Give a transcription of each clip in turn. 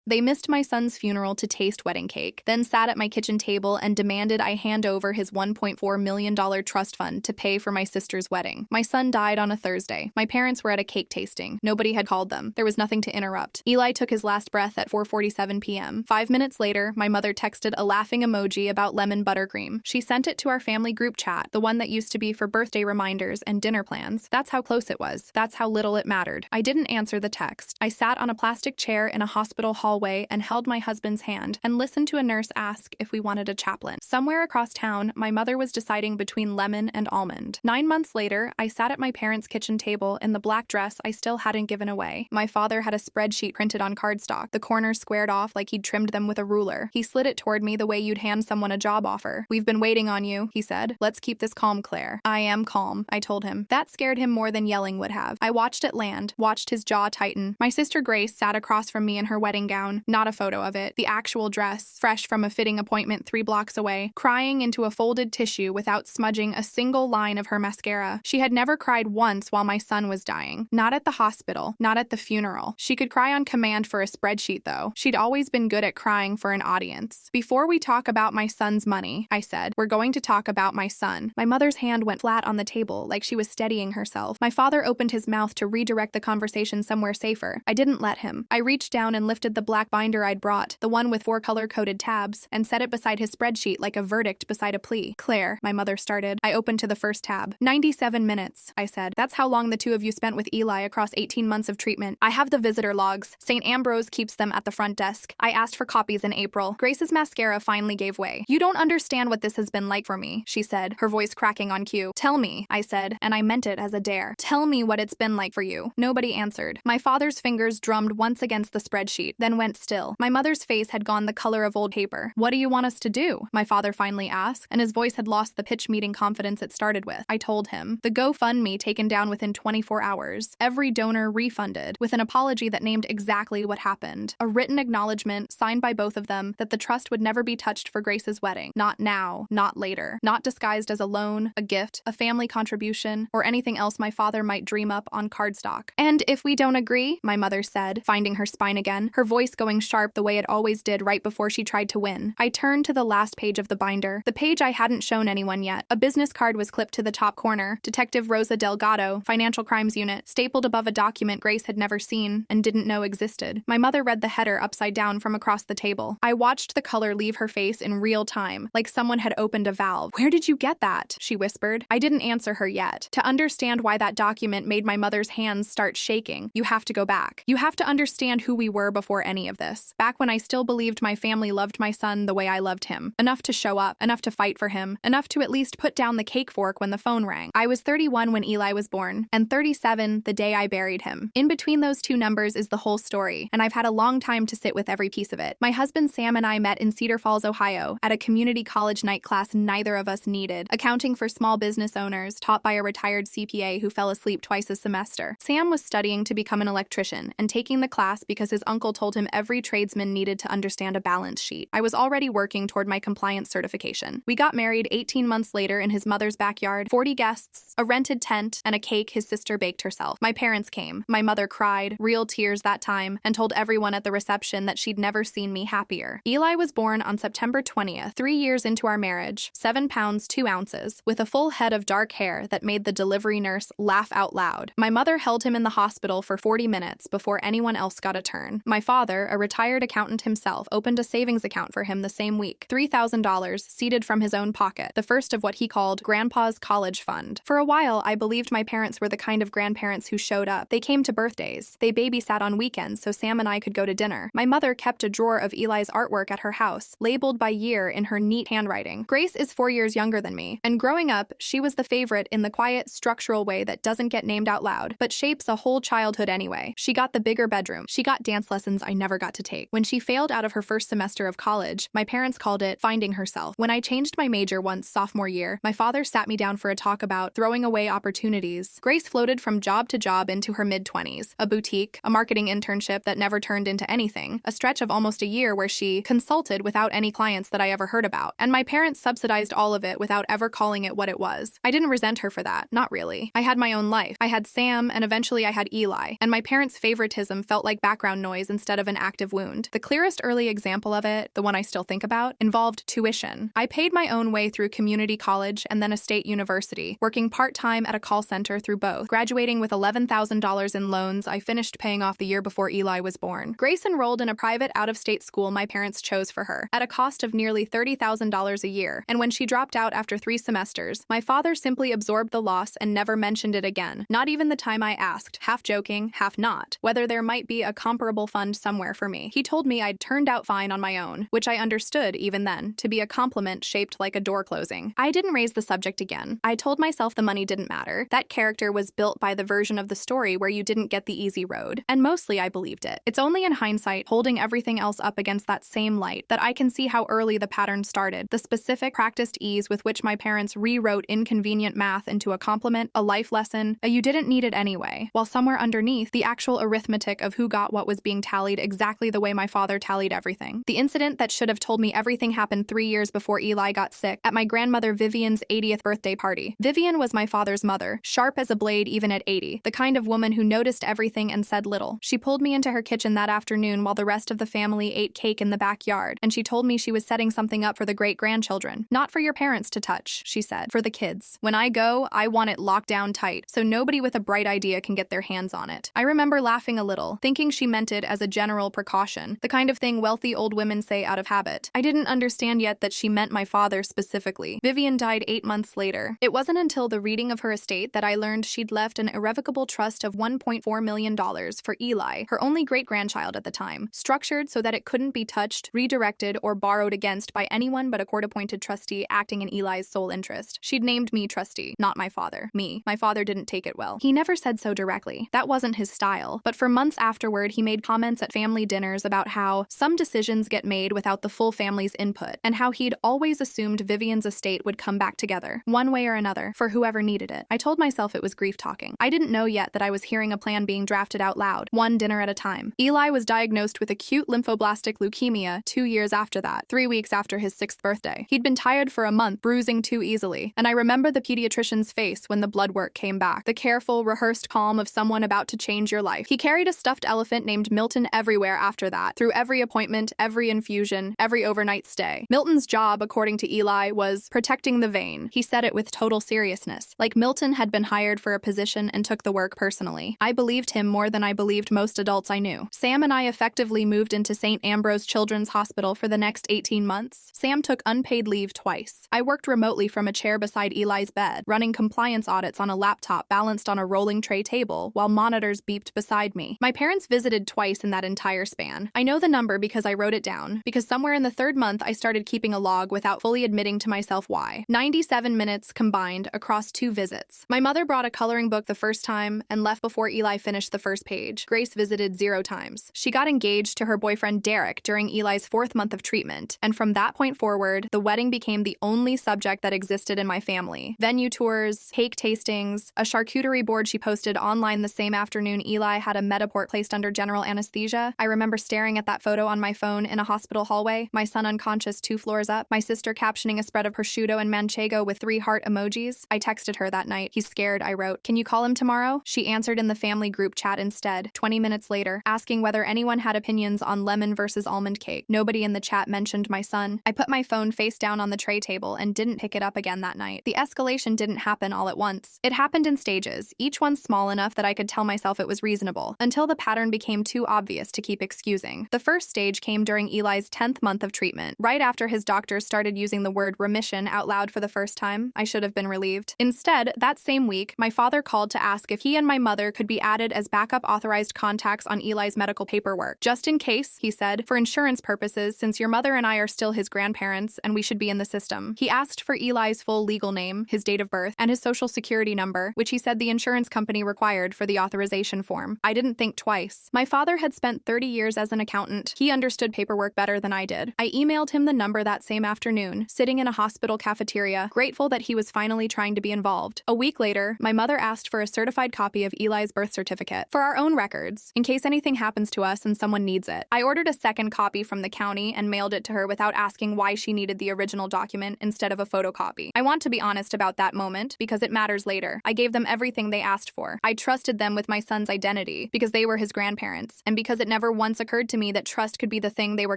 They missed my son's funeral to taste wedding cake, then sat at my kitchen table and demanded I hand over his $1.4 million trust fund to pay for my sister's wedding. My son died on a Thursday. My parents were at a cake tasting. Nobody had called them. There was nothing to interrupt. Eli took his last breath at 4:47 p.m. 5 minutes later, my mother texted a laughing emoji about lemon buttercream. She sent it to our family group chat, the one that used to be for birthday reminders and dinner plans. That's how close it was. That's how little it mattered. I didn't answer the text. I sat on a plastic chair in a hospital hallway and held my husband's hand and listened to a nurse ask if we wanted a chaplain. Somewhere across town, my mother was deciding between lemon and almond. 9 months later, I sat at my parents' kitchen table in the black dress I still hadn't given away. My father had a spreadsheet printed on cardstock, the corners squared off like he'd trimmed them with a ruler. He slid it toward me the way you'd hand someone a job offer. "We've been waiting on you," he said. "Let's keep this calm, Claire." "I am calm," I told him. That scared him more than yelling would have. I watched it land, watched his jaw tighten. My sister Grace sat across from me in her wedding gown, not a photo of it, the actual dress, fresh from a fitting appointment 3 blocks away, crying into a folded tissue without smudging a single line of her mascara. She had never cried once while my son was dying. Not at the hospital, not at the funeral. She could cry on command for a spreadsheet, though. She'd always been good at crying for an audience. "Before we talk about my son's money," I said, "we're going to talk about my son." My mother's hand went flat on the table, like she was steadying herself. My father opened his mouth to redirect the conversation somewhere safer. I didn't let him. I reached down and lifted the black binder I'd brought, the one with 4 color-coded tabs, and set it beside his spreadsheet like a verdict beside a plea. "Claire," my mother started. I opened to the first tab. 97 minutes, I said. "That's how long the two of you spent with Eli across 18 months of treatment. I have the visitor logs. St. Ambrose keeps them at the front desk. I asked for copies in April." Grace's mascara finally gave way. "You don't understand what this has been like for me," she said, her voice cracking on cue. "Tell me," I said, and I meant it as a dare. "Tell me what it's been like for you." Nobody answered. My father's fingers drummed once against the spreadsheet, then went still. My mother's face had gone the color of old paper. "What do you want us to do?" my father finally asked, and his voice had lost the pitch meeting confidence it started with. I told him. The GoFundMe taken down within 24 hours. Every donor refunded, with an apology that named exactly what happened. A written acknowledgement, signed by both of them, that the trust would never be touched for Grace's wedding. Not now, not later. Not disguised as a loan, a gift, a family contribution, or anything else my father might dream up on cardstock. "And if we don't agree," my mother said, finding her spine again, her voice going sharp the way it always did right before she tried to win. I turned to the last page of the binder, the page I hadn't shown anyone yet. A business card was clipped to the top corner. Detective Rosa Delgado, Financial Crimes Unit, stapled above a document Grace had never seen and didn't know existed. My mother read the header upside down from across the table. I watched the color leave her face in real time, like someone had opened a valve. "Where did you get that?" she whispered. I didn't answer her yet. To understand why that document made my mother's hands start shaking, you have to go back. You have to understand who we were before any of this. Back when I still believed my family loved my son the way I loved him. Enough to show up, enough to fight for him, enough to at least put down the cake fork when the phone rang. I was 31 when Eli was born, and 37 the day I buried him. In between those two numbers is the whole story, and I've had a long time to sit with every piece of it. My husband Sam and I met in Cedar Falls, Ohio, at a community college night class neither of us needed, accounting for small business owners, taught by a retired CPA who fell asleep twice a semester. Sam was studying to become an electrician and taking the class because his uncle told him every tradesman needed to understand a balance sheet. I was already working toward my compliance certification. We got married 18 months later in his mother's backyard, 40 guests, a rented tent, and a cake his sister baked herself. My parents came. My mother cried, real tears that time, and told everyone at the reception that she'd never seen me happier. Eli was born on September 20th, 3 years into our marriage, 7 pounds 2 ounces, with a full head of dark hair that made the delivery nurse laugh out loud. My mother held him in the hospital for 40 minutes before anyone else got a turn. My father, a retired accountant himself, opened a savings account for him the same week, $3,000 seeded from his own pocket, the first of what he called Grandpa's College Fund. For a while, I believed my parents were the kind of grandparents who showed up. They came to birthdays. They babysat on weekends so Sam and I could go to dinner. My mother kept a drawer of Eli's artwork at her house, labeled by year in her neat handwriting. Grace is 4 years younger than me, and growing up, she was the favorite in the quiet, structural way that doesn't get named out loud, but shapes a whole childhood anyway. She got the bigger bedroom. She got dance lessons I never got to take. When she failed out of her first semester of college, my parents called it finding herself. When I changed my major once sophomore year, my father sat me down for a talk about throwing away opportunities. Grace floated from job to job into her mid-20s, a boutique, a marketing internship that never turned into anything, a stretch of almost a year where she consulted without any clients that I ever heard about, and my parents subsidized all of it without ever calling it what it was. I didn't resent her for that, not really. I had my own life. I had Sam, and eventually I had Eli, and my parents' favoritism felt like background noise instead of an active wound. The clearest early example of it, the one I still think about, involved tuition. I paid my own way through community college and then a state university, working part-time at a call center through both. Graduating with $11,000 in loans I finished paying off the year before Eli was born. Grace enrolled in a private out-of-state school my parents chose for her, at a cost of nearly $30,000 a year, and when she dropped out after 3 semesters, my father simply absorbed the loss and never mentioned it again, not even the time I asked, half joking, half not, whether there might be a comparable fund somewhere for me. He told me I'd turned out fine on my own, which I understood, even then, to be a compliment shaped like a door closing. I didn't raise the subject again. I told myself the money didn't matter. That character was built by the version of the story where you didn't get the easy road, and mostly I believed it. It's only in hindsight, holding everything else up against that same light, that I can see how early the pattern started, the specific, practiced ease with which my parents rewrote inconvenient math into a compliment, a life lesson, a you didn't need it anyway, while somewhere underneath, the actual arithmetic of who got what was being tallied exactly the way my father tallied everything. The incident that should have told me everything happened 3 years before Eli got sick, at my grandmother Vivian's 80th birthday party. Vivian was my father's mother, sharp as a blade even at 80, the kind of woman who noticed everything and said little. She pulled me into her kitchen that afternoon while the rest of the family ate cake in the backyard, and she told me she was setting something up for the great-grandchildren. Not for your parents to touch, she said, for the kids. When I go, I want it locked down tight, so nobody with a bright idea can get their hands on it. I remember laughing a little, thinking she meant it as a general precaution, the kind of thing wealthy old women say out of habit. I didn't understand yet that she meant my father specifically. Vivian died 8 months later. It wasn't until the reading of her estate that I learned she'd left an irrevocable trust of $1.4 million for Eli, her only great-grandchild at the time, structured so that it couldn't be touched, redirected, or borrowed against by anyone but a court-appointed trustee acting in Eli's sole interest. She'd named me trustee, not my father. Me. My father didn't take it well. He never said so directly. That wasn't his style. But for months afterward, he made comments at family dinners about how some decisions get made without the full family's input, and how he'd always assumed Vivian's estate would come back together, one way or another, for whoever needed it. I told myself it was grief talking. I didn't know yet that I was hearing a plan being drafted out loud, one dinner at a time. Eli was diagnosed with acute lymphoblastic leukemia 2 years after that, 3 weeks after his 6th birthday. He'd been tired for a month, bruising too easily, and I remember the pediatrician's face when the blood work came back, the careful, rehearsed calm of someone about to change your life. He carried a stuffed elephant named Milton everywhere after that, through every appointment, every infusion, every overnight stay. Milton's job, according to Eli, was protecting the vein. He said it with total seriousness, like Milton had been hired for a position and took the work personally. I believed him more than I believed most adults I knew. Sam and I effectively moved into St. Ambrose Children's Hospital for the next 18 months. Sam took unpaid leave twice. I worked remotely from a chair beside Eli's bed, running compliance audits on a laptop balanced on a rolling tray table while monitors beeped beside me. My parents visited twice in that entire span. I know the number because I wrote it down, because somewhere in the 3rd month I started keeping a log without fully admitting to myself why. 97 minutes combined across 2 visits. My mother brought a coloring book the first time and left before Eli finished the first page. Grace visited 0 times. She got engaged to her boyfriend Derek during Eli's 4th month of treatment, and from that point forward, the wedding became the only subject that existed in my family. Venue tours, cake tastings, a charcuterie board she posted online the same afternoon Eli had a Metaport placed under general anesthesia. I remember staring at that photo on my phone in a hospital hallway, my son unconscious 2 floors up, my sister captioning a spread of prosciutto and manchego with 3 heart emojis. I texted her that night. He's scared, I wrote. Can you call him tomorrow? She answered in the family group chat instead, 20 minutes later, asking whether anyone had opinions on lemon versus almond cake. Nobody in the chat mentioned my son. I put my phone face down on the tray table and didn't pick it up again that night. The escalation didn't happen all at once. It happened in stages, each one small enough that I could tell myself it was reasonable, until the pattern became too obvious to keep excusing. The first stage came during Eli's 10th month of treatment, right after his doctors started using the word remission out loud for the first time. I should have been relieved. Instead, that same week, my father called to ask if he and my mother could be added as backup authorized contacts on Eli's medical paperwork. Just in case, he said, for insurance purposes, since your mother and I are still his grandparents and we should be in the system. He asked for Eli's full legal name, his date of birth, and his social security number, which he said the insurance company required for the authorization form. I didn't think twice. My father had spent 30 years as an accountant. He understood paperwork better than I did. I emailed him the number that same afternoon, sitting in a hospital cafeteria, grateful that he was finally trying to be involved. A week later, my mother asked for a certified copy of Eli's birth certificate for our own records, in case anything happens to us and someone needs it. I ordered a second copy from the county and mailed it to her without asking why she needed the original document instead of a photocopy. I want to be honest about that moment because it matters later. I gave them everything they asked for. I trusted them with my son's identity because they were his grandparents and because it never never once occurred to me that trust could be the thing they were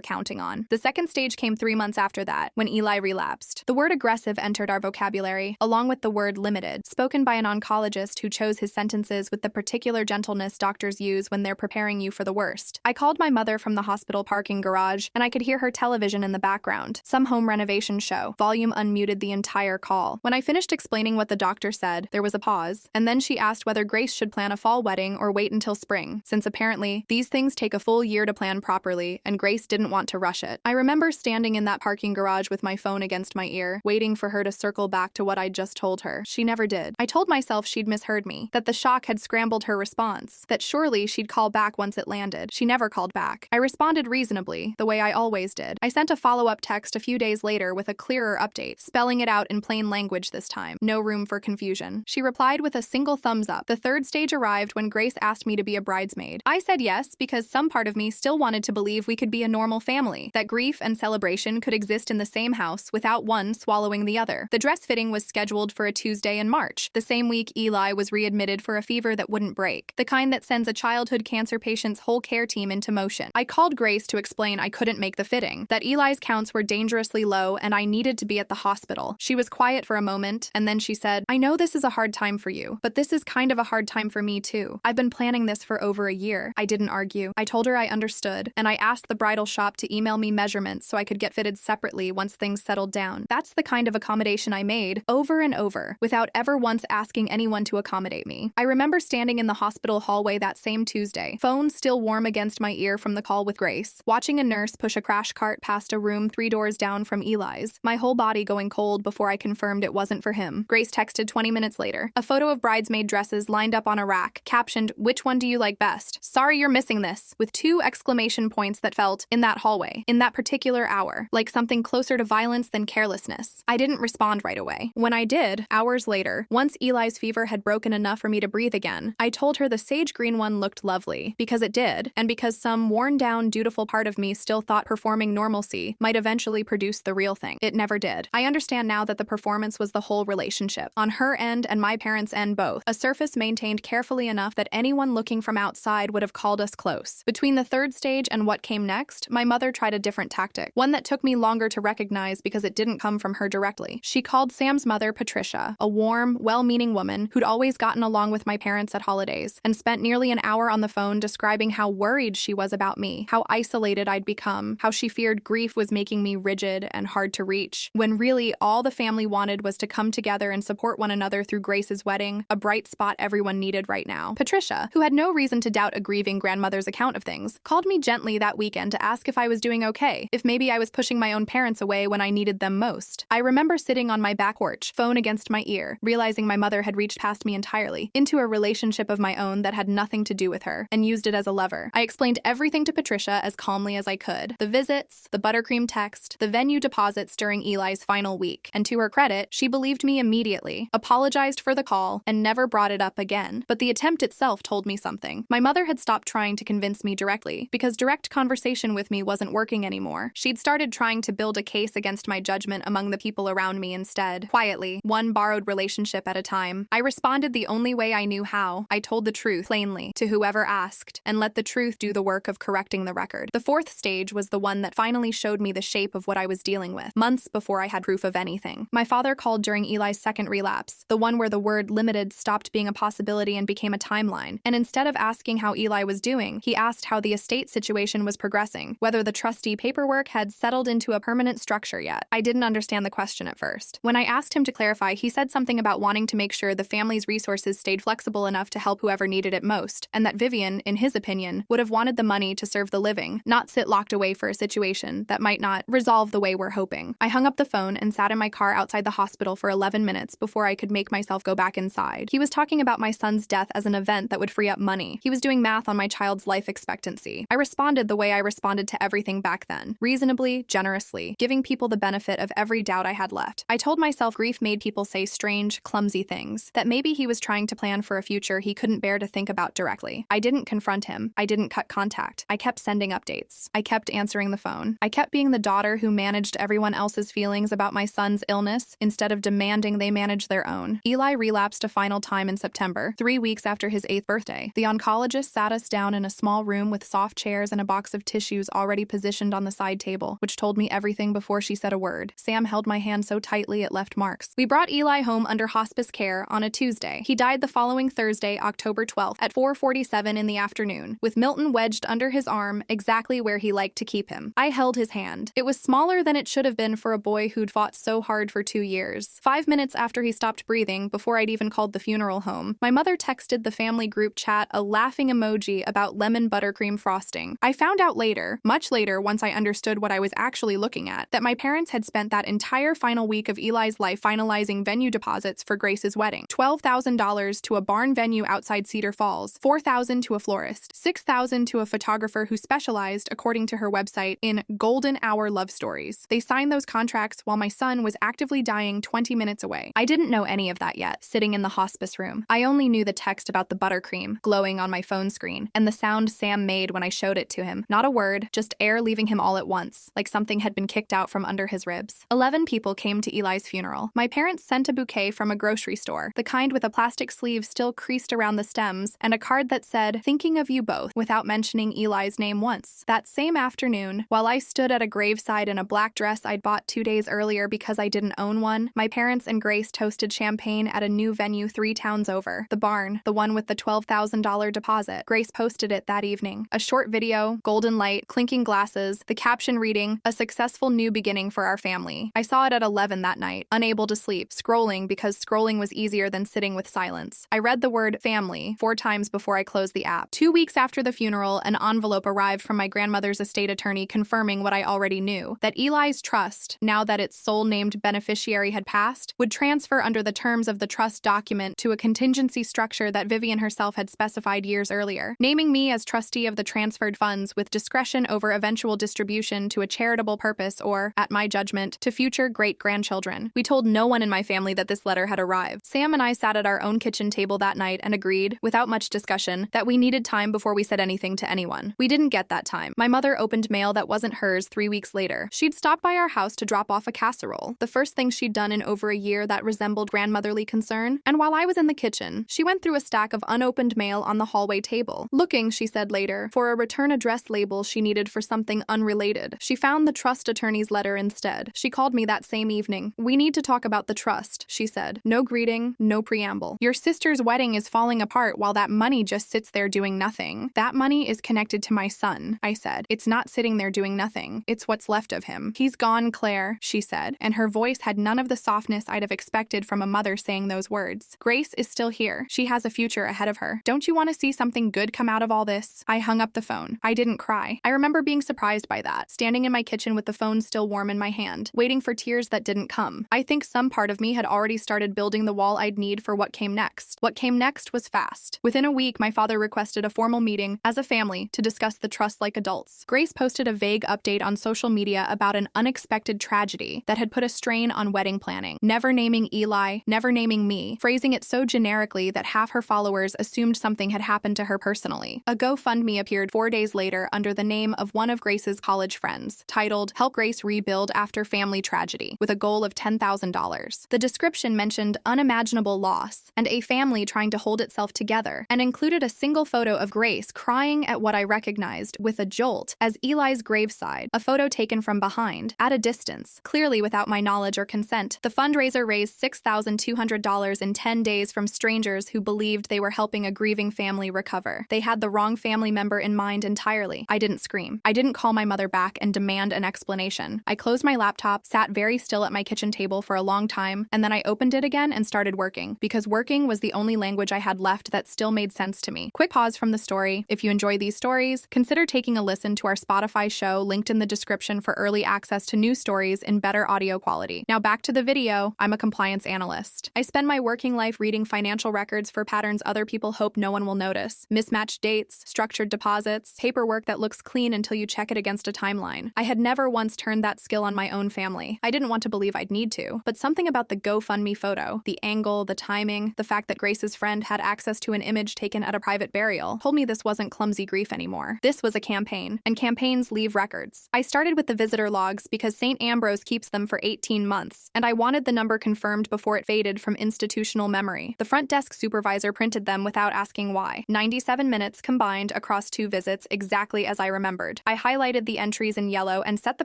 counting on. The second stage came 3 months after that, when Eli relapsed. The word aggressive entered our vocabulary, along with the word limited, spoken by an oncologist who chose his sentences with the particular gentleness doctors use when they're preparing you for the worst. I called my mother from the hospital parking garage, and I could hear her television in the background, some home renovation show. Volume unmuted the entire call. When I finished explaining what the doctor said, there was a pause, and then she asked whether Grace should plan a fall wedding or wait until spring, since apparently these things take a full year to plan properly, and Grace didn't want to rush it. I remember standing in that parking garage with my phone against my ear, waiting for her to circle back to what I'd just told her. She never did. I told myself she'd misheard me, that the shock had scrambled her response, that surely she'd call back once it landed. She never called back. I responded reasonably, the way I always did. I sent a follow-up text a few days later with a clearer update, spelling it out in plain language this time. No room for confusion. She replied with a single thumbs up. The third stage arrived when Grace asked me to be a bridesmaid. I said yes because some part of me still wanted to believe we could be a normal family, that grief and celebration could exist in the same house without one swallowing the other. The dress fitting was scheduled for a Tuesday in March, the same week Eli was readmitted for a fever that wouldn't break, the kind that sends a childhood cancer patient's whole care team into motion. I called Grace to explain I couldn't make the fitting, that Eli's counts were dangerously low and I needed to be at the hospital. She was quiet for a moment, and then she said, "I know this is a hard time for you, but this is kind of a hard time for me too. I've been planning this for over a year." I didn't argue. I told her I understood, and I asked the bridal shop to email me measurements so I could get fitted separately once things settled down. That's the kind of accommodation I made, over and over, without ever once asking anyone to accommodate me. I remember standing in the hospital hallway that same Tuesday, phone still warm against my ear from the call with Grace, watching a nurse push a crash cart past a room 3 doors down from Eli's, my whole body going cold before I confirmed it wasn't for him. Grace texted 20 minutes later. A photo of bridesmaid dresses lined up on a rack, captioned, "Which one do you like best? Sorry you're missing this," with 2 exclamation points that felt, in that hallway, in that particular hour, like something closer to violence than carelessness. I didn't respond right away. When I did, hours later, once Eli's fever had broken enough for me to breathe again, I told her the sage green one looked lovely, because it did, and because some worn-down, dutiful part of me still thought performing normalcy might eventually produce the real thing. It never did. I understand now that the performance was the whole relationship, on her end and my parents' end both, a surface maintained carefully enough that anyone looking from outside would have called us close. Between the third stage and what came next, my mother tried a different tactic, one that took me longer to recognize because it didn't come from her directly. She called Sam's mother Patricia, a warm, well-meaning woman who'd always gotten along with my parents at holidays, and spent nearly an hour on the phone describing how worried she was about me, how isolated I'd become, how she feared grief was making me rigid and hard to reach, when really all the family wanted was to come together and support one another through Grace's wedding, a bright spot everyone needed right now. Patricia, who had no reason to doubt a grieving grandmother's account of things, called me gently that weekend to ask if I was doing okay, if maybe I was pushing my own parents away when I needed them most. I remember sitting on my back porch, phone against my ear, realizing my mother had reached past me entirely, into a relationship of my own that had nothing to do with her, and used it as a lever. I explained everything to Patricia as calmly as I could. The visits, the buttercream text, the venue deposits during Eli's final week, and to her credit, she believed me immediately, apologized for the call, and never brought it up again. But the attempt itself told me something. My mother had stopped trying to convince me directly, because direct conversation with me wasn't working anymore. She'd started trying to build a case against my judgment among the people around me instead, quietly, one borrowed relationship at a time. I responded the only way I knew how. I told the truth, plainly, to whoever asked, and let the truth do the work of correcting the record. The fourth stage was the one that finally showed me the shape of what I was dealing with, months before I had proof of anything. My father called during Eli's second relapse, the one where the word limited stopped being a possibility and became a timeline, and instead of asking how Eli was doing, he asked how the estate situation was progressing, whether the trustee paperwork had settled into a permanent structure yet. I didn't understand the question at first. When I asked him to clarify, he said something about wanting to make sure the family's resources stayed flexible enough to help whoever needed it most, and that Vivian, in his opinion, would have wanted the money to serve the living, not sit locked away for a situation that might not resolve the way we're hoping. I hung up the phone and sat in my car outside the hospital for 11 minutes before I could make myself go back inside. He was talking about my son's death as an event that would free up money. He was doing math on my child's life expectancy. I responded the way I responded to everything back then, reasonably, generously, giving people the benefit of every doubt I had left. I told myself grief made people say strange, clumsy things, that maybe he was trying to plan for a future he couldn't bear to think about directly. I didn't confront him. I didn't cut contact. I kept sending updates. I kept answering the phone. I kept being the daughter who managed everyone else's feelings about my son's illness instead of demanding they manage their own. Eli relapsed a final time in September, 3 weeks after his 8th birthday. The oncologist sat us down in a small room room with soft chairs and a box of tissues already positioned on the side table, which told me everything before she said a word. Sam held my hand so tightly it left marks. We brought Eli home under hospice care on a Tuesday. He died the following Thursday, October 12th, at 4:47 in the afternoon, with Milton wedged under his arm exactly where he liked to keep him. I held his hand. It was smaller than it should have been for a boy who'd fought so hard for 2 years. 5 minutes after he stopped breathing, before I'd even called the funeral home, my mother texted the family group chat a laughing emoji about lemon buttercream frosting. I found out later, much later once I understood what I was actually looking at, that my parents had spent that entire final week of Eli's life finalizing venue deposits for Grace's wedding. $12,000 to a barn venue outside Cedar Falls, $4,000 to a florist, $6,000 to a photographer who specialized, according to her website, in golden hour love stories. They signed those contracts while my son was actively dying 20 minutes away. I didn't know any of that yet, sitting in the hospice room. I only knew the text about the buttercream glowing on my phone screen, and the sound Sam made when I showed it to him. Not a word, just air leaving him all at once, like something had been kicked out from under his ribs. 11 people came to Eli's funeral. My parents sent a bouquet from a grocery store, the kind with a plastic sleeve still creased around the stems, and a card that said, "Thinking of you both," without mentioning Eli's name once. That same afternoon, while I stood at a graveside in a black dress I'd bought 2 days earlier because I didn't own one, my parents and Grace toasted champagne at a new venue 3 towns over, the barn, the one with the $12,000 deposit. Grace posted it that evening. A short video, golden light, clinking glasses, the caption reading, "A successful new beginning for our family." I saw it at 11 that night, unable to sleep, scrolling because scrolling was easier than sitting with silence. I read the word family 4 times before I closed the app. 2 weeks after the funeral, an envelope arrived from my grandmother's estate attorney confirming what I already knew, that Eli's trust, now that its sole named beneficiary had passed, would transfer under the terms of the trust document to a contingency structure that Vivian herself had specified years earlier, naming me as trustee of the transferred funds with discretion over eventual distribution to a charitable purpose or, at my judgment, to future great-grandchildren. We told no one in my family that this letter had arrived. Sam and I sat at our own kitchen table that night and agreed, without much discussion, that we needed time before we said anything to anyone. We didn't get that time. My mother opened mail that wasn't hers 3 weeks later. She'd stopped by our house to drop off a casserole, the first thing she'd done in over a year that resembled grandmotherly concern, and while I was in the kitchen, she went through a stack of unopened mail on the hallway table, looking, she said later, for a return address label she needed for something unrelated. She found the trust attorney's letter instead. She called me that same evening. "We need to talk about the trust," she said. No greeting, no preamble. "Your sister's wedding is falling apart while that money just sits there doing nothing. That money is connected to my son," I said. "It's not sitting there doing nothing. It's what's left of him." "He's gone, Claire," she said, and her voice had none of the softness I'd have expected from a mother saying those words. "Grace is still here. She has a future ahead of her. Don't you want to see something good come out of all this?" I hung up the phone. I didn't cry. I remember being surprised by that, standing in my kitchen with the phone still warm in my hand, waiting for tears that didn't come. I think some part of me had already started building the wall I'd need for what came next. What came next was fast. Within a week, my father requested a formal meeting as a family to discuss the trust like adults. Grace posted a vague update on social media about an unexpected tragedy that had put a strain on wedding planning, never naming Eli, never naming me, phrasing it so generically that half her followers assumed something had happened to her personally. A GoFundMe appeared 4 days later under the name of one of Grace's college friends, titled "Help Grace Rebuild After Family Tragedy," with a goal of $10,000. The description mentioned unimaginable loss and a family trying to hold itself together, and included a single photo of Grace crying at what I recognized with a jolt as Eli's graveside, a photo taken from behind, at a distance, clearly without my knowledge or consent. The fundraiser raised $6,200 in 10 days from strangers who believed they were helping a grieving family recover. They had the wrong family member in mind entirely. I didn't scream. I didn't call my mother back and demand an explanation. I closed my laptop, sat very still at my kitchen table for a long time, and then I opened it again and started working, because working was the only language I had left that still made sense to me. Quick pause from the story. If you enjoy these stories, consider taking a listen to our Spotify show linked in the description for early access to new stories in better audio quality. Now back to the video. I'm a compliance analyst. I spend my working life reading financial records for patterns other people hope no one will notice. Mismatched dates, structured deposits, paperwork that looks clean until you check it against a timeline. I had never once turned that skill on my own family. I didn't want to believe I'd need to, but something about the GoFundMe photo, the angle, the timing, the fact that Grace's friend had access to an image taken at a private burial, told me this wasn't clumsy grief anymore. This was a campaign, and campaigns leave records. I started with the visitor logs because St. Ambrose keeps them for 18 months, and I wanted the number confirmed before it faded from institutional memory. The front desk supervisor printed them without asking why. 97 minutes combined across across 2 visits exactly as I remembered. I highlighted the entries in yellow and set the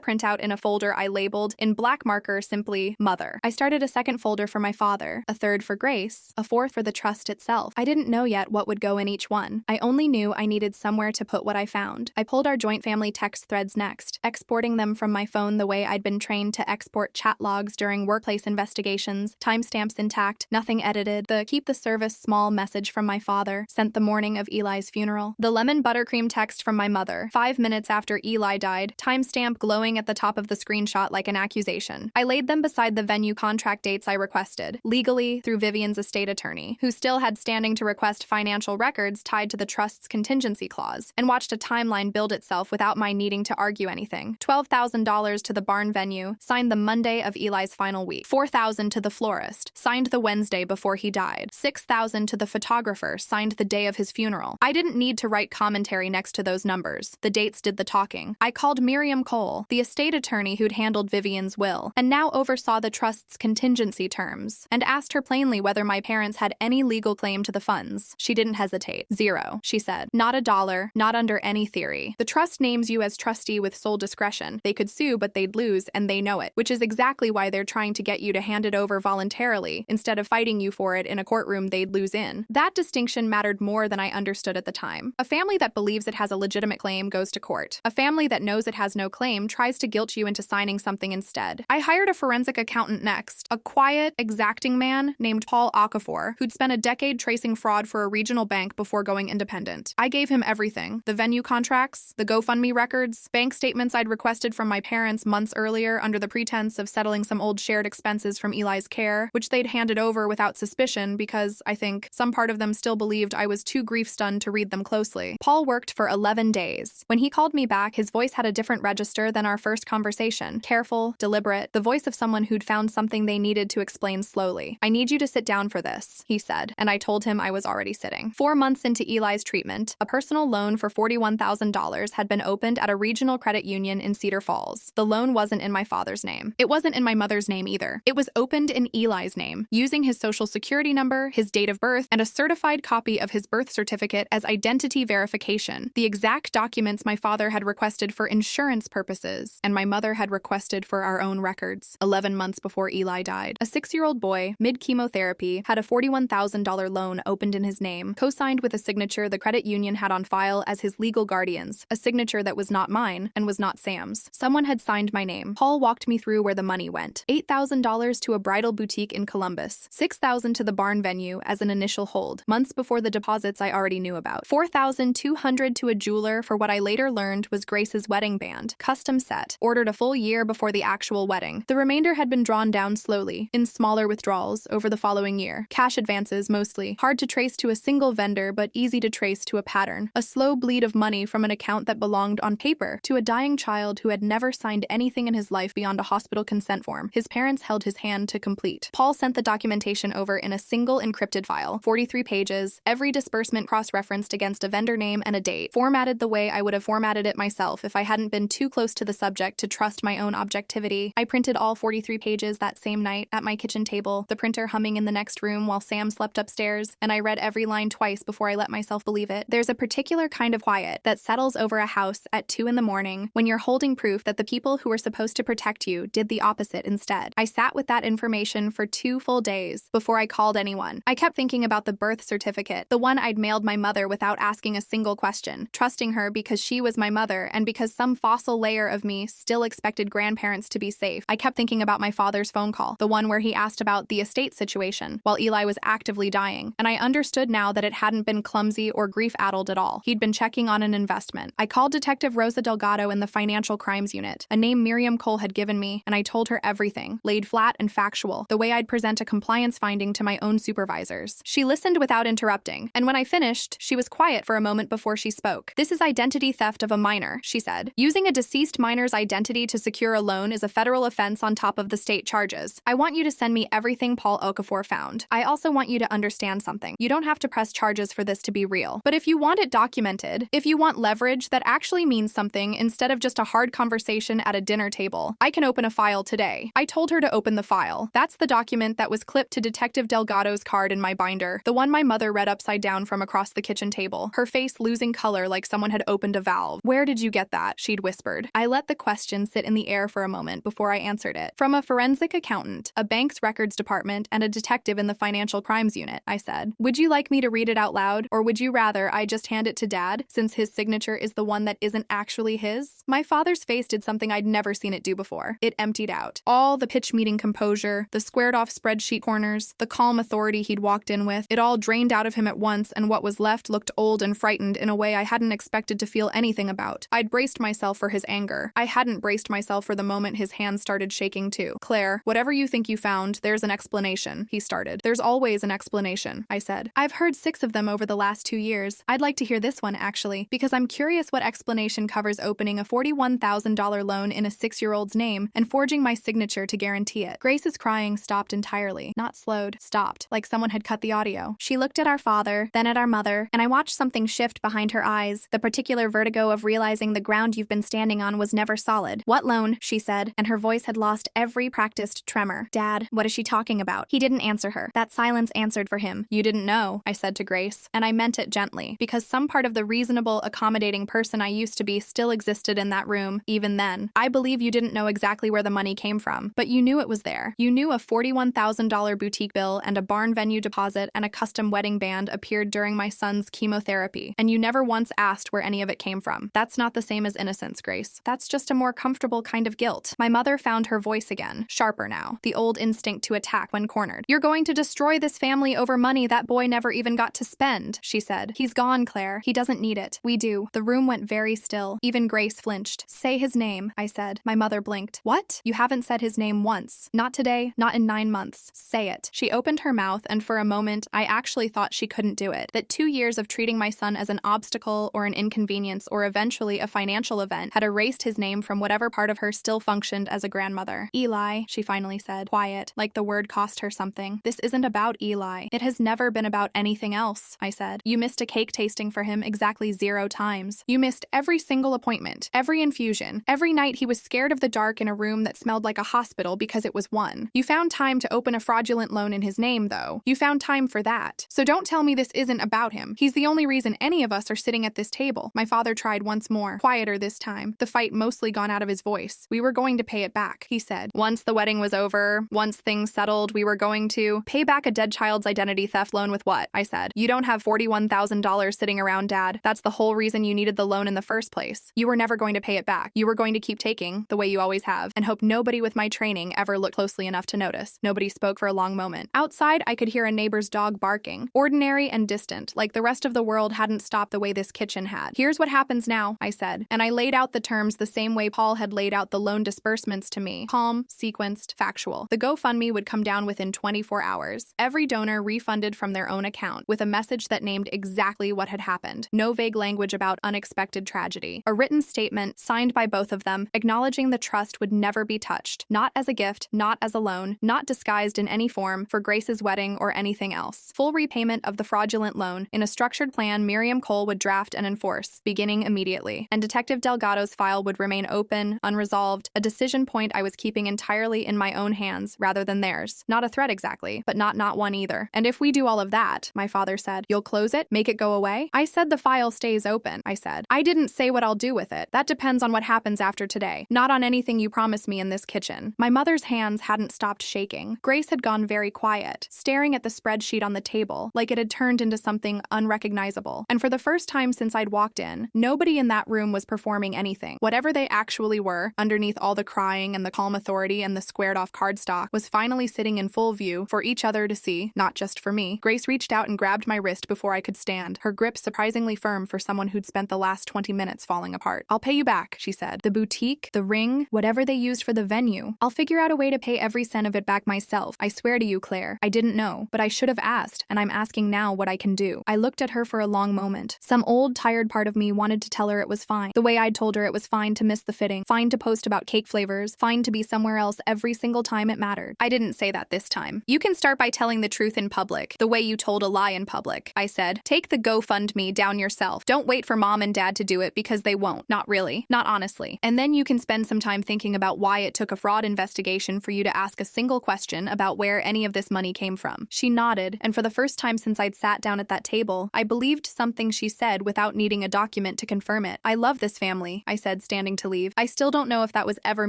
printout in a folder I labeled in black marker simply Mother. I started a second folder for my father, a third for Grace, a fourth for the trust itself. I didn't know yet what would go in each one. I only knew I needed somewhere to put what I found. I pulled our joint family text threads next, exporting them from my phone the way I'd been trained to export chat logs during workplace investigations, timestamps intact, nothing edited, the keep the service small message from my father, sent the morning of Eli's funeral, the lemon buttercream text from my mother, 5 minutes after Eli died, timestamp glowing at the top of the screenshot like an accusation. I laid them beside the venue contract dates I requested, legally through Vivian's estate attorney, who still had standing to request financial records tied to the trust's contingency clause, and watched a timeline build itself without my needing to argue anything. $12,000 to the barn venue, signed the Monday of Eli's final week. $4,000 to the florist, signed the Wednesday before he died. $6,000 to the photographer, signed the day of his funeral. I didn't need to write commentary next to those numbers. The dates did the talking. I called Miriam Cole, the estate attorney who'd handled Vivian's will, and now oversaw the trust's contingency terms, and asked her plainly whether my parents had any legal claim to the funds. She didn't hesitate. "Zero," she said. "Not a dollar, not under any theory. The trust names you as trustee with sole discretion. They could sue, but they'd lose, and they know it, which is exactly why they're trying to get you to hand it over voluntarily, instead of fighting you for it in a courtroom they'd lose in." That distinction mattered more than I understood at the time. A family that believes it has a legitimate claim goes to court. A family that knows it has no claim tries to guilt you into signing something instead. I hired a forensic accountant next, a quiet, exacting man named Paul Okafor, who'd spent a decade tracing fraud for a regional bank before going independent. I gave him everything: the venue contracts, the GoFundMe records, bank statements I'd requested from my parents months earlier under the pretense of settling some old shared expenses from Eli's care, which they'd handed over without suspicion because, I think, some part of them still believed I was too grief-stunned to read them closely. Paul worked for 11 days. When he called me back, his voice had a different register than our first conversation. Careful, deliberate, the voice of someone who'd found something they needed to explain slowly. "I need you to sit down for this," he said, and I told him I was already sitting. 4 months into Eli's treatment, a personal loan for $41,000 had been opened at a regional credit union in Cedar Falls. The loan wasn't in my father's name. It wasn't in my mother's name either. It was opened in Eli's name, using his social security number, his date of birth, and a certified copy of his birth certificate as identity verification, the exact documents my father had requested for insurance purposes, and my mother had requested for our own records. 11 months before Eli died, a 6-year-old boy, mid-chemotherapy, had a $41,000 loan opened in his name, co-signed with a signature the credit union had on file as his legal guardians, a signature that was not mine and was not Sam's. Someone had signed my name. Paul walked me through where the money went. $8,000 to a bridal boutique in Columbus, $6,000 to the barn venue as an initial hold, months before the deposits I already knew about, $4,200 to a jeweler for what I later learned was Grace's wedding band, custom set, ordered a full year before the actual wedding. The remainder had been drawn down slowly, in smaller withdrawals, over the following year. Cash advances, mostly, hard to trace to a single vendor but easy to trace to a pattern. A slow bleed of money from an account that belonged on paper to a dying child who had never signed anything in his life beyond a hospital consent form. His parents held his hand to complete. Paul sent the documentation over in a single encrypted file, 43 pages, every disbursement cross-referenced against a vendor name and a date, formatted the way I would have formatted it myself if I hadn't been too close to the subject to trust my own objectivity. I printed all 43 pages that same night at my kitchen table, the printer humming in the next room while Sam slept upstairs, and I read every line twice before I let myself believe it. There's a particular kind of quiet that settles over a house at 2 in the morning when you're holding proof that the people who were supposed to protect you did the opposite instead. I sat with that information for 2 full days before I called anyone. I kept thinking about the birth certificate, the one I'd mailed my mother without asking a single question, trusting her because she was my mother and because some fossil layer of me still expected grandparents to be safe. I kept thinking about my father's phone call, the one where he asked about the estate situation while Eli was actively dying, and I understood now that it hadn't been clumsy or grief-addled at all. He'd been checking on an investment. I called Detective Rosa Delgado in the Financial Crimes Unit, a name Miriam Cole had given me, and I told her everything, laid flat and factual, the way I'd present a compliance finding to my own supervisors. She listened without interrupting, and when I finished, she was quiet for a moment before she spoke. "This is identity theft of a minor," she said. "Using a deceased minor's identity to secure a loan is a federal offense on top of the state charges. I want you to send me everything Paul Okafor found. I also want you to understand something. You don't have to press charges for this to be real. But if you want it documented, if you want leverage that actually means something instead of just a hard conversation at a dinner table, I can open a file today." I told her to open the file. That's the document that was clipped to Detective Delgado's card in my binder, the one my mother read upside down from across the kitchen table. Her face face losing color like someone had opened a valve. "Where did you get that?" she'd whispered. I let the question sit in the air for a moment before I answered it. "From a forensic accountant, a bank's records department, and a detective in the financial crimes unit," I said. "Would you like me to read it out loud, or would you rather I just hand it to Dad, since his signature is the one that isn't actually his?" My father's face did something I'd never seen it do before. It emptied out. All the pitch meeting composure, the squared-off spreadsheet corners, the calm authority he'd walked in with, it all drained out of him at once, and what was left looked old and frightened in a way I hadn't expected to feel anything about. I'd braced myself for his anger. I hadn't braced myself for the moment his hands started shaking too. "Claire, whatever you think you found, there's an explanation," he started. "There's always an explanation," I said. "I've heard 6 of them over the last 2 years. I'd like to hear this one, actually, because I'm curious what explanation covers opening a $41,000 loan in a 6-year-old's name and forging my signature to guarantee it." Grace's crying stopped entirely. Not slowed, stopped, like someone had cut the audio. She looked at our father, then at our mother, and I watched something shift behind her eyes, the particular vertigo of realizing the ground you've been standing on was never solid. "What loan?" she said, and her voice had lost every practiced tremor. "Dad, what is she talking about?" He didn't answer her. That silence answered for him. "You didn't know," I said to Grace, and I meant it gently, because some part of the reasonable, accommodating person I used to be still existed in that room, even then. "I believe you didn't know exactly where the money came from, but you knew it was there. You knew a $41,000 boutique bill and a barn venue deposit and a custom wedding band appeared during my son's chemotherapy, and you never once asked where any of it came from. That's not the same as innocence, Grace. That's just a more comfortable kind of guilt." My mother found her voice again, sharper now, the old instinct to attack when cornered. "You're going to destroy this family over money that boy never even got to spend," she said. "He's gone, Claire. He doesn't need it. We do." The room went very still. Even Grace flinched. "Say his name," I said. My mother blinked. "What? You haven't said his name once. Not today, not in 9 months. Say it." She opened her mouth, and for a moment, I actually thought she couldn't do it. That 2 years of treating my son as an obstacle or an inconvenience or eventually a financial event had erased his name from whatever part of her still functioned as a grandmother. "Eli," she finally said, quiet, like the word cost her something. "This isn't about Eli. It has never been about anything else," I said. "You missed a cake tasting for him exactly 0 times. You missed every single appointment, every infusion, every night he was scared of the dark in a room that smelled like a hospital because it was one. You found time to open a fraudulent loan in his name, though. You found time for that. So don't tell me this isn't about him. He's the only reason any of us are sitting at this table." My father tried once more, quieter this time, the fight mostly gone out of his voice. "We were going to pay it back," he said. "Once the wedding was over, once things settled, we were going to pay back a dead child's identity theft loan with what?" I said. "You don't have $41,000 sitting around, Dad. That's the whole reason you needed the loan in the first place. You were never going to pay it back. You were going to keep taking, the way you always have, and hope nobody with my training ever looked closely enough to notice." Nobody spoke for a long moment. Outside, I could hear a neighbor's dog barking, ordinary and distant, like the rest of the world hadn't stopped the way this kitchen had. "Here's what happens now," I said, and I laid out the terms the same way Paul had laid out the loan disbursements to me. Calm, sequenced, factual. The GoFundMe would come down within 24 hours. Every donor refunded from their own account, with a message that named exactly what had happened. No vague language about unexpected tragedy. A written statement, signed by both of them, acknowledging the trust would never be touched. Not as a gift, not as a loan, not disguised in any form for Grace's wedding or anything else. Full repayment of the fraudulent loan in a structured plan Miriam Cole would draft and enforce, beginning immediately. And Detective Delgado's file would remain open, unresolved, a decision point I was keeping entirely in my own hands rather than theirs. Not a threat exactly, but not one either. "And if we do all of that," my father said, "you'll close it? Make it go away?" I said the file stays open, I said. "I didn't say what I'll do with it. That depends on what happens after today. Not on anything you promise me in this kitchen." My mother's hands hadn't stopped shaking. Grace had gone very quiet, staring at the spreadsheet on the table, like it had turned into something unrecognizable. And for the first time since I'd walked in, nobody in that room was performing anything. Whatever they actually were, underneath all the crying and the calm authority and the squared-off cardstock, was finally sitting in full view for each other to see, not just for me. Grace reached out and grabbed my wrist before I could stand, her grip surprisingly firm for someone who'd spent the last 20 minutes falling apart. "I'll pay you back," she said. "The boutique, the ring, whatever they used for the venue. I'll figure out a way to pay every cent of it back myself. I swear to you, Claire. I didn't know, but I should have asked, and I'm asking now what I can do." I looked at her for a long moment. Some old, tired part of me wanted to tell her it was fine. The way I'd told her it was fine to miss the fitting, fine to post about cake flavors, fine to be somewhere else every single time it mattered. I didn't say that this time. "You can start by telling the truth in public, the way you told a lie in public," I said. "Take the GoFundMe down yourself. Don't wait for Mom and Dad to do it because they won't. Not really. Not honestly. And then you can spend some time thinking about why it took a fraud investigation for you to ask a single question about where any of this money came from." She nodded, and for the first time since I'd sat down at that table, I believed something something she said without needing a document to confirm it. "I love this family," I said, standing to leave. "I still don't know if that was ever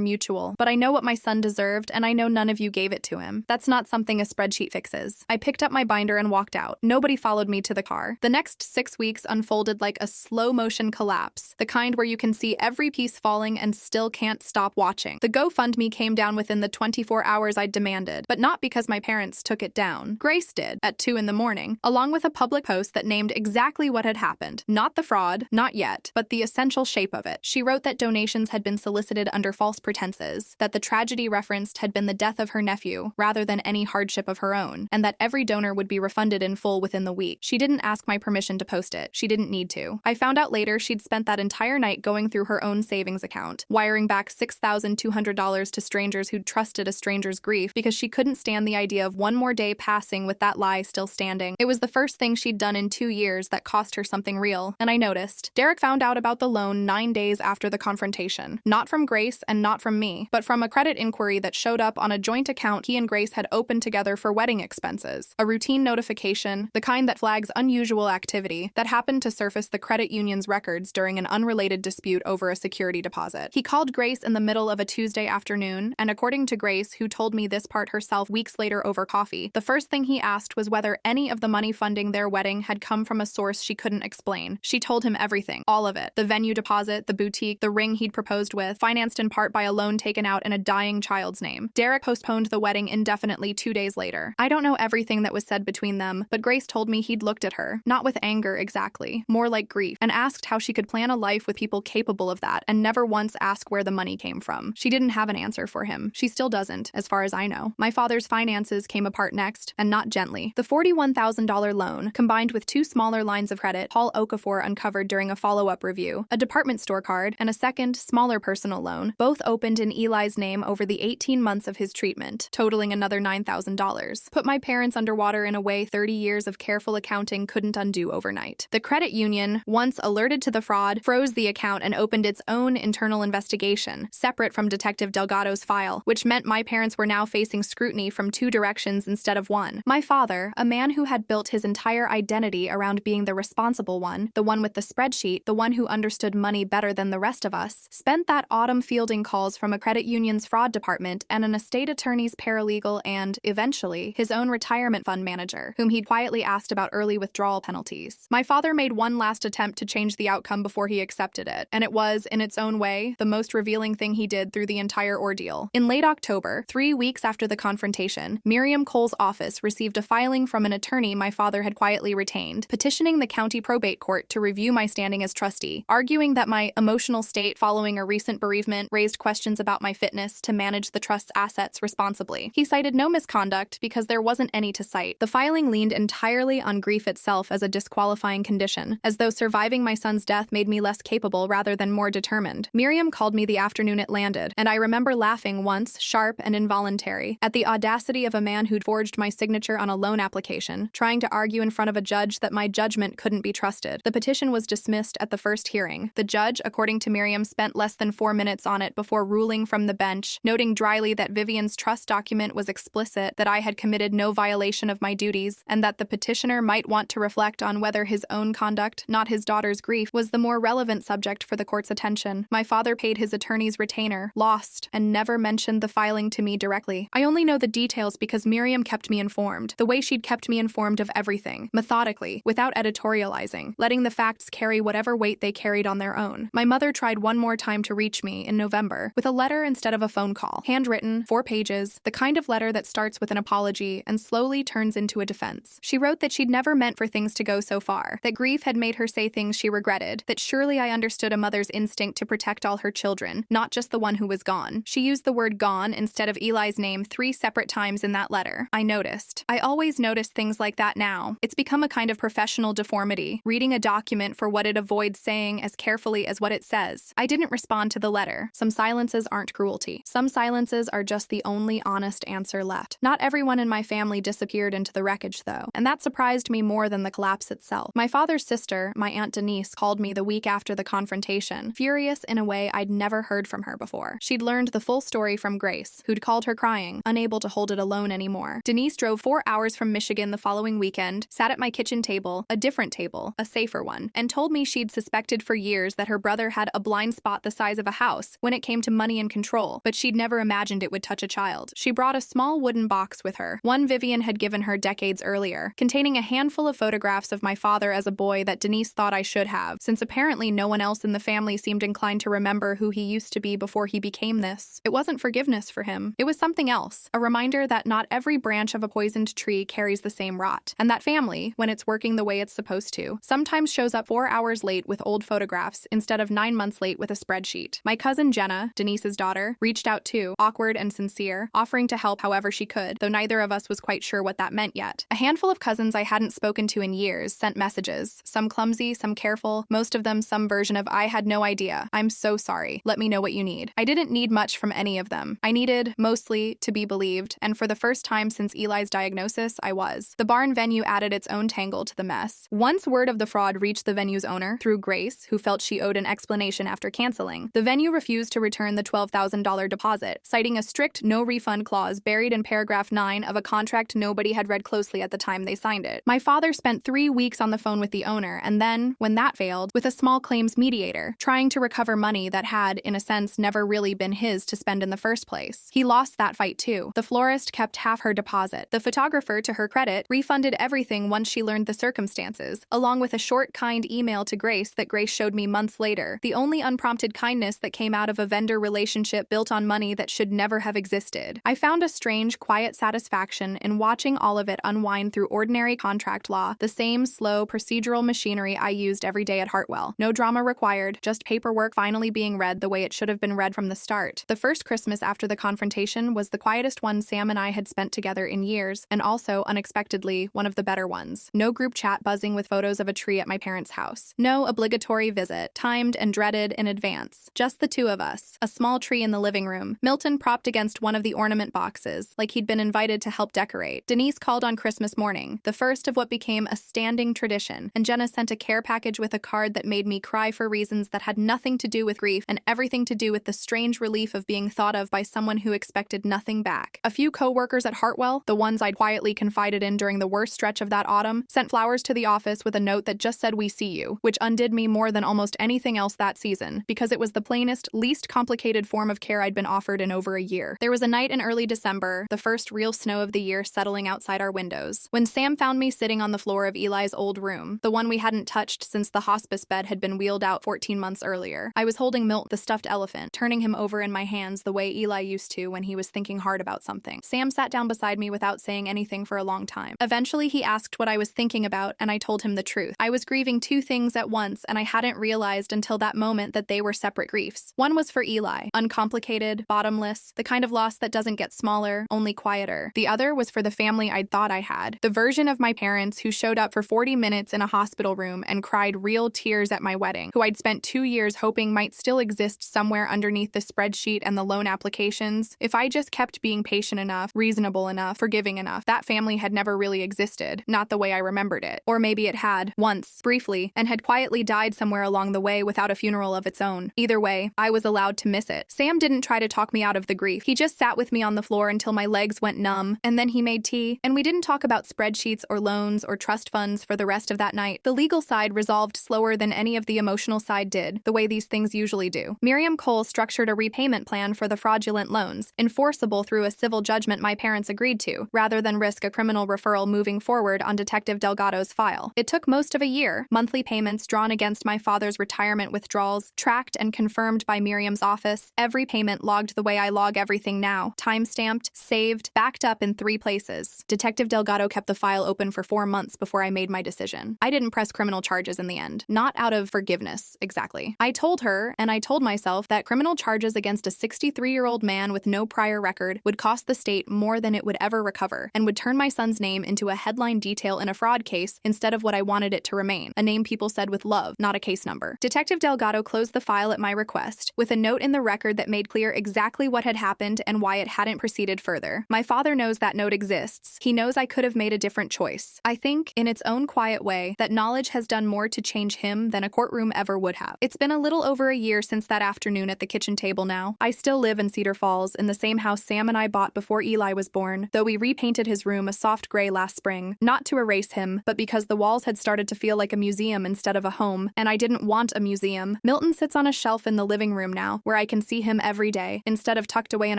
mutual, but I know what my son deserved, and I know none of you gave it to him. That's not something a spreadsheet fixes." I picked up my binder and walked out. Nobody followed me to the car. The next 6 weeks unfolded like a slow-motion collapse, the kind where you can see every piece falling and still can't stop watching. The GoFundMe came down within the 24 hours I'd demanded, but not because my parents took it down. Grace did, at 2 in the morning, along with a public post that named exactly what had happened. Not the fraud, not yet, but the essential shape of it. She wrote that donations had been solicited under false pretenses, that the tragedy referenced had been the death of her nephew, rather than any hardship of her own, and that every donor would be refunded in full within the week. She didn't ask my permission to post it. She didn't need to. I found out later she'd spent that entire night going through her own savings account, wiring back $6,200 to strangers who'd trusted a stranger's grief because she couldn't stand the idea of one more day passing with that lie still standing. It was the first thing she'd done in 2 years that cost her something real, and I noticed. Derek found out about the loan 9 days after the confrontation. Not from Grace and not from me, but from a credit inquiry that showed up on a joint account he and Grace had opened together for wedding expenses. A routine notification, the kind that flags unusual activity, that happened to surface the credit union's records during an unrelated dispute over a security deposit. He called Grace in the middle of a Tuesday afternoon, and according to Grace, who told me this part herself weeks later over coffee, the first thing he asked was whether any of the money funding their wedding had come from a source she couldn't explain. She told him everything, all of it. The venue deposit, the boutique, the ring he'd proposed with, financed in part by a loan taken out in a dying child's name. Derek postponed the wedding indefinitely 2 days later. I don't know everything that was said between them, but Grace told me he'd looked at her, not with anger exactly, more like grief, and asked how she could plan a life with people capable of that and never once ask where the money came from. She didn't have an answer for him. She still doesn't, as far as I know. My father's finances came apart next, and not gently. The $41,000 loan, combined with 2 smaller lines of credit Paul Okafor uncovered during a follow-up review, a department store card, and a second, smaller personal loan, both opened in Eli's name over the 18 months of his treatment, totaling another $9,000. Put my parents underwater in a way 30 years of careful accounting couldn't undo overnight. The credit union, once alerted to the fraud, froze the account and opened its own internal investigation, separate from Detective Delgado's file, which meant my parents were now facing scrutiny from 2 directions instead of one. My father, a man who had built his entire identity around being the responsible one, the one with the spreadsheet, the one who understood money better than the rest of us, spent that autumn fielding calls from a credit union's fraud department and an estate attorney's paralegal and, eventually, his own retirement fund manager, whom he'd quietly asked about early withdrawal penalties. My father made one last attempt to change the outcome before he accepted it, and it was, in its own way, the most revealing thing he did through the entire ordeal. In late October, 3 weeks after the confrontation, Miriam Cole's office received a filing from an attorney my father had quietly retained, petitioning the county probate court to review my standing as trustee, arguing that my emotional state following a recent bereavement raised questions about my fitness to manage the trust's assets responsibly. He cited no misconduct because there wasn't any to cite. The filing leaned entirely on grief itself as a disqualifying condition, as though surviving my son's death made me less capable rather than more determined. Miriam called me the afternoon it landed, and I remember laughing once, sharp and involuntary, at the audacity of a man who'd forged my signature on a loan application, trying to argue in front of a judge that my judgment couldn't be trusted. The petition was dismissed at the first hearing. The judge, according to Miriam, spent less than 4 minutes on it before ruling from the bench, noting dryly that Vivian's trust document was explicit, that I had committed no violation of my duties, and that the petitioner might want to reflect on whether his own conduct, not his daughter's grief, was the more relevant subject for the court's attention. My father paid his attorney's retainer, lost, and never mentioned the filing to me directly. I only know the details because Miriam kept me informed, the way she'd kept me informed of everything, methodically, without editorializing, letting the facts carry whatever weight they carried on their own. My mother tried one more time to reach me in November, with a letter instead of a phone call, handwritten, 4 pages, the kind of letter that starts with an apology and slowly turns into a defense. She wrote that she'd never meant for things to go so far, that grief had made her say things she regretted, that surely I understood a mother's instinct to protect all her children, not just the one who was gone. She used the word gone instead of Eli's name 3 separate times in that letter. I noticed. I always notice things like that now. It's become a kind of professional deformity, reading a document for what it avoids saying as carefully as what it says. I didn't respond to the letter. Some silences aren't cruelty. Some silences are just the only honest answer left. Not everyone in my family disappeared into the wreckage, though, and that surprised me more than the collapse itself. My father's sister, my Aunt Denise, called me the week after the confrontation, furious in a way I'd never heard from her before. She'd learned the full story from Grace, who'd called her crying, unable to hold it alone anymore. Denise drove 4 hours from Michigan the following weekend, sat at my kitchen table, a different apartment table, a safer one, and told me she'd suspected for years that her brother had a blind spot the size of a house when it came to money and control, but she'd never imagined it would touch a child. She brought a small wooden box with her, one Vivian had given her decades earlier, containing a handful of photographs of my father as a boy that Denise thought I should have, since apparently no one else in the family seemed inclined to remember who he used to be before he became this. It wasn't forgiveness for him. It was something else, a reminder that not every branch of a poisoned tree carries the same rot, and that family, when it's working the way it's supposed to, sometimes shows up 4 hours late with old photographs instead of 9 months late with a spreadsheet. My cousin Jenna, Denise's daughter, reached out too, awkward and sincere, offering to help however she could, though neither of us was quite sure what that meant yet. A handful of cousins I hadn't spoken to in years sent messages, some clumsy, some careful, most of them some version of "I had no idea. I'm so sorry. Let me know what you need." I didn't need much from any of them. I needed, mostly, to be believed, and for the first time since Eli's diagnosis, I was. The barn venue added its own tangle to the mess. Once word of the fraud reached the venue's owner, through Grace, who felt she owed an explanation after canceling, the venue refused to return the $12,000 deposit, citing a strict no-refund clause buried in paragraph 9 of a contract nobody had read closely at the time they signed it. My father spent 3 weeks on the phone with the owner, and then, when that failed, with a small claims mediator, trying to recover money that had, in a sense, never really been his to spend in the first place. He lost that fight too. The florist kept half her deposit. The photographer, to her credit, refunded everything once she learned the circumstances, along with a short, kind email to Grace that Grace showed me months later, the only unprompted kindness that came out of a vendor relationship built on money that should never have existed. I found a strange, quiet satisfaction in watching all of it unwind through ordinary contract law, the same slow, procedural machinery I used every day at Hartwell. No drama required, just paperwork finally being read the way it should have been read from the start. The first Christmas after the confrontation was the quietest one Sam and I had spent together in years, and also, unexpectedly, one of the better ones. No group chat buzzing with photos of a tree at my parents' house. No obligatory visit, timed and dreaded in advance. Just the two of us. A small tree in the living room. Milton propped against one of the ornament boxes, like he'd been invited to help decorate. Denise called on Christmas morning, the first of what became a standing tradition, and Jenna sent a care package with a card that made me cry for reasons that had nothing to do with grief and everything to do with the strange relief of being thought of by someone who expected nothing back. A few co-workers at Hartwell, the ones I'd quietly confided in during the worst stretch of that autumn, sent flowers to the office with a note that just said "We see you," which undid me more than almost anything else that season, because it was the plainest, least complicated form of care I'd been offered in over a year. There was a night in early December, the first real snow of the year settling outside our windows, when Sam found me sitting on the floor of Eli's old room, the one we hadn't touched since the hospice bed had been wheeled out 14 months earlier. I was holding Milt, the stuffed elephant, turning him over in my hands the way Eli used to when he was thinking hard about something. Sam sat down beside me without saying anything for a long time. Eventually, he asked what I was thinking about, and I told him the truth. I was grieving 2 things at once, and I hadn't realized until that moment that they were separate griefs. One was for Eli, uncomplicated, bottomless, the kind of loss that doesn't get smaller, only quieter. The other was for the family I'd thought I had, the version of my parents who showed up for 40 minutes in a hospital room and cried real tears at my wedding, who I'd spent 2 years hoping might still exist somewhere underneath the spreadsheet and the loan applications. If I just kept being patient enough, reasonable enough, forgiving enough, that family had never really existed, not the way I remembered it. Or maybe it had, once, briefly, and had quietly died somewhere along the way without a funeral of its own. Either way, I was allowed to miss it. Sam didn't try to talk me out of the grief. He just sat with me on the floor until my legs went numb, and then he made tea, and we didn't talk about spreadsheets or loans or trust funds for the rest of that night. The legal side resolved slower than any of the emotional side did, the way these things usually do. Miriam Cole structured a repayment plan for the fraudulent loans, enforceable through a civil judgment my parents agreed to, rather than risk a criminal referral moving forward on Detective Delgado's file. It took most of a year, monthly payments drawn against my father's retirement withdrawals, tracked and confirmed by Miriam's office, every payment logged the way I log everything now, time-stamped, saved, backed up in 3 places. Detective Delgado kept the file open for 4 months before I made my decision. I didn't press criminal charges in the end. Not out of forgiveness, exactly. I told her, and I told myself, that criminal charges against a 63-year-old man with no prior record would cost the state more than it would ever recover, and would turn my son's name into a headline detail in a fraud case instead of what I wanted it to remain, a name people said with love, not a case number. Detective Delgado closed the file at my request, with a note in the record that made clear exactly what had happened and why it hadn't proceeded further. My father knows that note exists. He knows I could have made a different choice. I think, in its own quiet way, that knowledge has done more to change him than a courtroom ever would have. It's been a little over a year since that afternoon at the kitchen table now. I still live in Cedar Falls, in the same house Sam and I bought before Eli was born, though we repainted his room a soft gray last spring, not to erase him, but because the walls walls had started to feel like a museum instead of a home, and I didn't want a museum. Milton sits on a shelf in the living room now, where I can see him every day, instead of tucked away in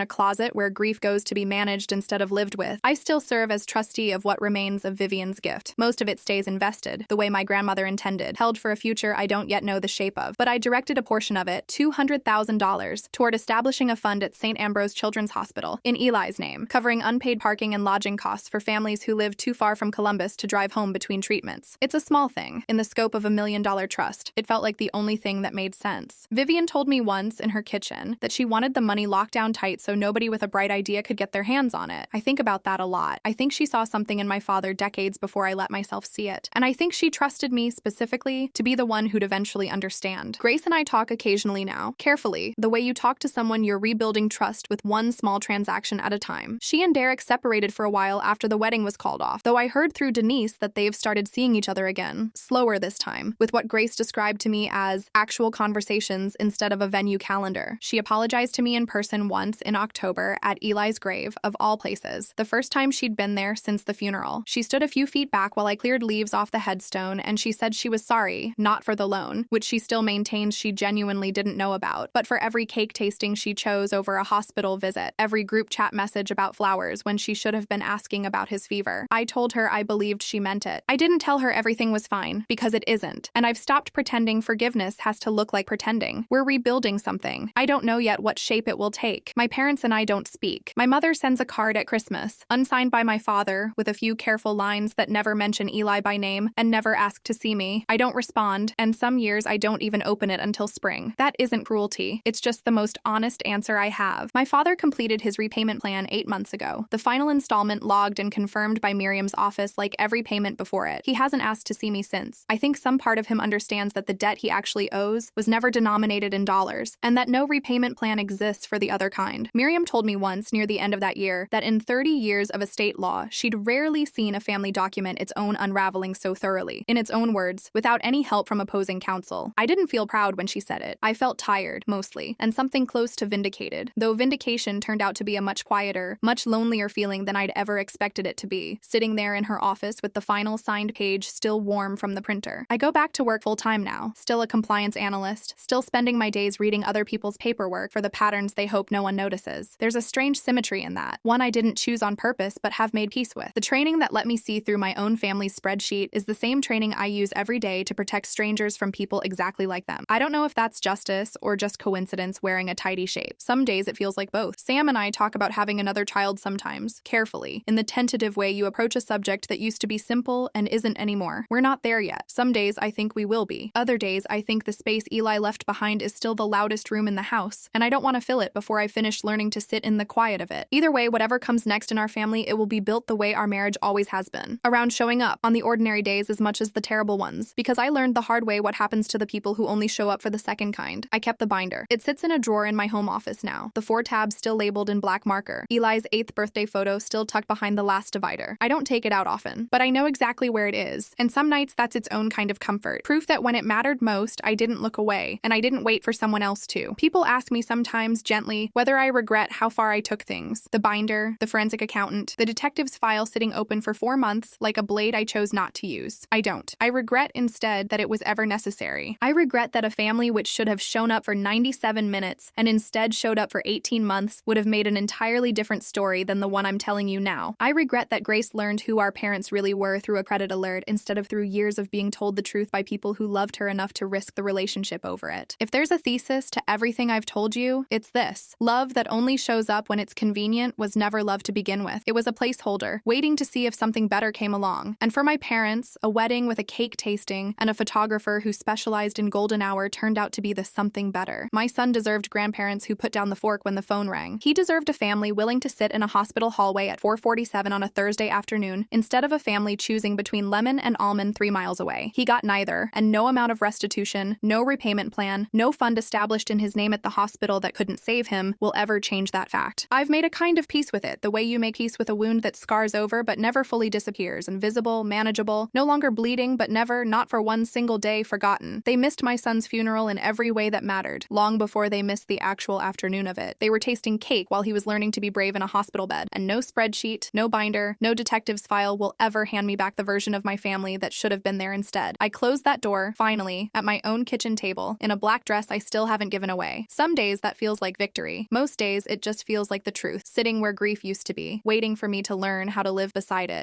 a closet where grief goes to be managed instead of lived with. I still serve as trustee of what remains of Vivian's gift. Most of it stays invested, the way my grandmother intended, held for a future I don't yet know the shape of. But I directed a portion of it, $200,000, toward establishing a fund at St. Ambrose Children's Hospital, in Eli's name, covering unpaid parking and lodging costs for families who live too far from Columbus to drive home between treatments. It's a small thing. In the scope of $1 million trust, it felt like the only thing that made sense. Vivian told me once in her kitchen that she wanted the money locked down tight so nobody with a bright idea could get their hands on it. I think about that a lot. I think she saw something in my father decades before I let myself see it. And I think she trusted me specifically to be the one who'd eventually understand. Grace and I talk occasionally now, carefully, the way you talk to someone you're rebuilding trust with one small transaction at a time. She and Derek separated for a while after the wedding was called off, though I heard through Denise that they've started seeing each other again, slower this time, with what Grace described to me as actual conversations instead of a venue calendar. She apologized to me in person once in October at Eli's grave, of all places, the first time she'd been there since the funeral. She stood a few feet back while I cleared leaves off the headstone, and she said she was sorry, not for the loan, which she still maintains she genuinely didn't know about, but for every cake tasting she chose over a hospital visit, every group chat message about flowers when she should have been asking about his fever. I told her I believed she meant it. I didn't tell her everything was fine, because it isn't, and I've stopped pretending forgiveness has to look like pretending. We're rebuilding something. I don't know yet what shape it will take. My parents and I don't speak. My mother sends a card at Christmas, unsigned by my father, with a few careful lines that never mention Eli by name and never ask to see me. I don't respond, and some years I don't even open it until spring. That isn't cruelty. It's just the most honest answer I have. My father completed his repayment plan 8 months ago. The final installment logged and confirmed by Miriam's office like every payment before it. He hasn't asked to see me since. I think some part of him understands that the debt he actually owes was never denominated in dollars, and that no repayment plan exists for the other kind. Miriam told me once, near the end of that year, that in 30 years of estate law, she'd rarely seen a family document its own unraveling so thoroughly, in its own words, without any help from opposing counsel. I didn't feel proud when she said it. I felt tired, mostly, and something close to vindicated, though vindication turned out to be a much quieter, much lonelier feeling than I'd ever expected it to be, sitting there in her office with the final signed page still warm from the printer. I go back to work full-time now, still a compliance analyst, still spending my days reading other people's paperwork for the patterns they hope no one notices. There's a strange symmetry in that, one I didn't choose on purpose but have made peace with. The training that let me see through my own family's spreadsheet is the same training I use every day to protect strangers from people exactly like them. I don't know if that's justice or just coincidence wearing a tidy shape. Some days it feels like both. Sam and I talk about having another child sometimes, carefully, in the tentative way you approach a subject that used to be simple and isn't anymore. We're not there yet. Some days I think we will be. Other days I think the space Eli left behind is still the loudest room in the house, and I don't want to fill it before I finish learning to sit in the quiet of it. Either way, whatever comes next in our family, it will be built the way our marriage always has been. Around showing up, on the ordinary days as much as the terrible ones, because I learned the hard way what happens to the people who only show up for the second kind. I kept the binder. It sits in a drawer in my home office now, the 4 tabs still labeled in black marker, Eli's 8th birthday photo still tucked behind the last divider. I don't take it out often, but I know exactly where it is, and some nights that's its own kind of comfort. Proof that when it mattered most, I didn't look away, and I didn't wait for someone else to. People ask me sometimes, gently, whether I regret how far I took things. The binder, the forensic accountant, the detective's file sitting open for 4 months, like a blade I chose not to use. I don't. I regret instead that it was ever necessary. I regret that a family which should have shown up for 97 minutes and instead showed up for 18 months would have made an entirely different story than the one I'm telling you now. I regret that Grace learned who our parents really were through a credit alert instead of through years of being told the truth by people who loved her enough to risk the relationship over it. If there's a thesis to everything I've told you, it's this. Love that only shows up when it's convenient was never love to begin with. It was a placeholder, waiting to see if something better came along. And for my parents, a wedding with a cake tasting and a photographer who specialized in golden hour turned out to be the something better. My son deserved grandparents who put down the fork when the phone rang. He deserved a family willing to sit in a hospital hallway at 4:47 on a Thursday afternoon instead of a family choosing between lemon and almond 3 miles away. He got neither, and no amount of restitution, no repayment plan, no fund established in his name at the hospital that couldn't save him will ever change that fact. I've made a kind of peace with it, the way you make peace with a wound that scars over but never fully disappears, invisible, manageable, no longer bleeding but never, not for one single day, forgotten. They missed my son's funeral in every way that mattered, long before they missed the actual afternoon of it. They were tasting cake while he was learning to be brave in a hospital bed, and no spreadsheet, no binder, no detective's file will ever hand me back the version of my family family that should have been there instead. I closed that door, finally, at my own kitchen table, in a black dress I still haven't given away. Some days that feels like victory. Most days it just feels like the truth, sitting where grief used to be, waiting for me to learn how to live beside it.